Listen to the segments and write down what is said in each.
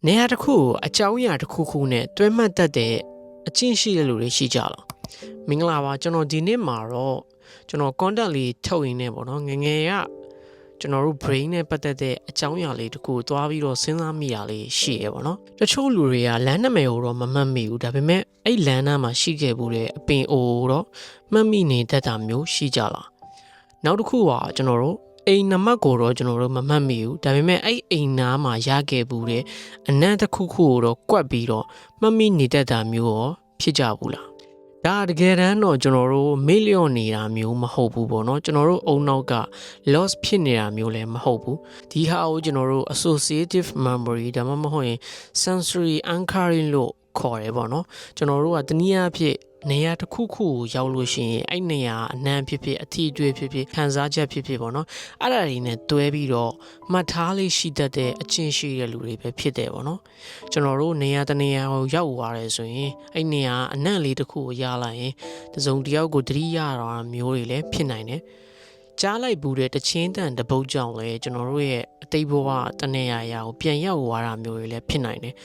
နေရာတစ်ခုကိုအကြောင်းအရာတစ်ခုခုနဲ့တွဲမှတ်တတ်တဲ့အကျင့်ရှိတဲ့လူတွေရှိကြလားမင်္ဂလာပါကျွန်တော်ဒီနေ့မှာတော့ကျွန်တော် content လေးထုတ်ရင်းနဲ့ပေါ့နော်ငယ်ငယ်ကကျွန်တော်တို့ brain နဲ့ပတ်သက်တဲ့အကြောင်းအရာလေးတစ်ခုကိုသွားပြီးတော့စဉ်းစားမိတာလေးရှိရပေါ့နော်တချို့လူတွေကလမ်းနာမည်ကိုတော့မမှတ်မိဘူးဒါပေမဲ့အဲ့လမ်းနားမှာရှိခဲ့ဘူးတဲ့အပင်အိုတော့မှတ်မိနေတတ်တာမျိုးရှိကြလားနောက်တစ်ခုကကျွန်တော်တို့အိမ်နံပါတ်ကိုတော့ကျွန်တော်တို့မမှတ်မိဘူးဒါပေမဲ့အဲ့အိမ်နားမှာရခဲ့ဘူးတဲ့အနံ့တစ်ခုခုကိုတော့ကွက်ပြီးတော့မှတ်မိနေတတ်တာမျိုးရောဖြစ်ကြဘူးလားဒါတကယ်တမ်းတော့ကျွန်တော်တို့မေ့လျော့နေတာမျိုးမဟုတ်ဘူးပေါ့နော်ကျွန်တော်တို့အုံနောက်က loss ဖြစ်နေတာမျိုးလည်းမဟုတ်ဘူးဒီဟာကိုကျွန်တော်တို့ associative memory ဒါမှမဟုတ်ရင် sensory anchoring လို့ခေါ်တယ်ပေါ့နော်ကျွန်တော်တို့ကတနည်းအားဖြင့်နေရာတစ်ခုခုကိုရောက်လို့ရှိရင်အဲ့နေရာအနှံ့ဖြစ်ဖြစ်အထီးတွေးဖြစ်ဖြစ်ခံစားချက်ဖြစ်ဖြစ်ပေါ့နော်အဲ့ဒါတွေနဲ့တွဲပြီးတော့မှတ်ထားလေးရှိတတ်တဲ့အချင်းရှိတဲ့လူတွေပဲဖြစ်တယ်ပေါ့နော်ကျွန်တော်တို့နေရာတနေရာကိုရောက်သွားတယ်ဆိုရင်အဲ့နေရာအနှံ့လေးတစ်ခုကိုရလိုက်ရင်တစုံတစ်ယောက်ကိုတတိယတာမျိုးတွေလည်းဖြစ်နိုင်တယ်ကြားလိုက်ဘူးတဲ့တချင်းတန်တပုတ်ကြောင့်လည်းကျွန်တော်တို့ရဲ့အတိတ်ဘဝတနေရာရာကိုပြန်ရောက်သွားတာမျိုးတွေလည်းဖြစ်နိုင်တယ်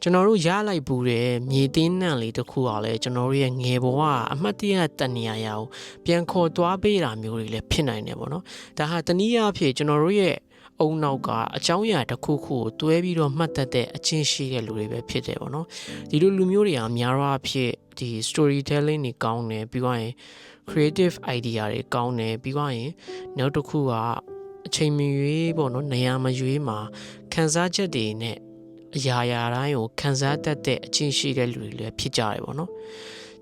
ကျွန်တော်တို့ရလိုက်ဘူးတဲ့မြေတင်းနှံလေးတစ်ခုကလည်းကျွန်တော်တို့ရဲ့ငယ်ဘဝအမှတ်တရတနေရာရာကိုပြန်ခေါ်သွားပေးတာမျိုးတွေလည်းဖြစ်နိုင်တယ်ပေါ့နော်ဒါဟာတနည်းအားဖြင့်ကျွန်တော်တို့ရဲ့အုံနောက်ကအကြောင်းအရာတစ်ခုခုကိုတွဲပြီးတော့မှတ်တတ်တဲ့အချင်းရှိတဲ့လူတွေပဲဖြစ်တယ်ပေါ့နော်ဒီလိုလူမျိုးတွေကများတော့အဖြစ်ဒီ storytelling တွေကောင်းတယ်ပြီးတော့ရင် creative idea တွေကောင်းတယ်ပြီးတော့ရင်နောက်တစ်ခုကအချိန်မရွေးပေါ့နော်နေရာမရွေးမှာခံစားချက်တွေနဲ့အရာရာတိုင်းကိုခံစားတတ်တဲ့အချင်းရှိတဲ့လူတွေလည်းဖြစ်ကြတယ်ပေါ့နော်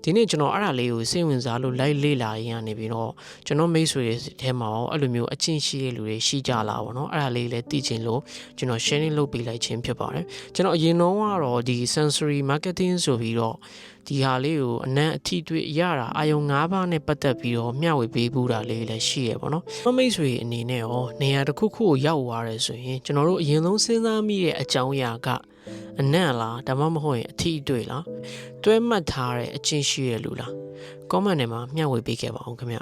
ဒီနေ့ကျွန်တော်အဲ့ဒါလေးကိုစိတ်ဝင်စားလို့လိုက်လေ့လာရင်းကနေပြီးတော့ကျွန်တော်မိတ်ဆွေတွေထဲမှာရောအဲ့လိုမျိုးအချင်းရှိတဲ့လူတွေရှိကြလားပေါ့နော်အဲ့ဒါလေးလည်းသိချင်လို့ကျွန်တော် sharing လုပ်ပေးလိုက်ခြင်းဖြစ်ပါတယ်ကျွန်တော်အရင်တော့ကတော့ဒီ sensory marketing ဆိုပြီးတော့ဒီဟာလေးကိုအနံ့အထီးတွေ့ရတာအာယုံ၅ပါးနဲ့ပတ်သက်ပြီးတော့မျှဝေပေးဖို့တာလေးလည်းရှိရပေါ့နော်မိတ်ဆွေအနေနဲ့ရောနေရာတစ်ခုခုကိုရောက်သွားတယ်ဆိုရင်ကျွန်တော်တို့အရင်ဆုံးစဉ်းစားမိတဲ့အကြောင်းအရာကအနံ့လားဒါမှမဟုတ်ရင်အထီးတွေ့လားတွဲမှတ်ထားတဲ့အချင်းရှိရလူလား comment ထဲမှာမျှဝေပေးခဲ့ပါအောင်ခင်ဗျ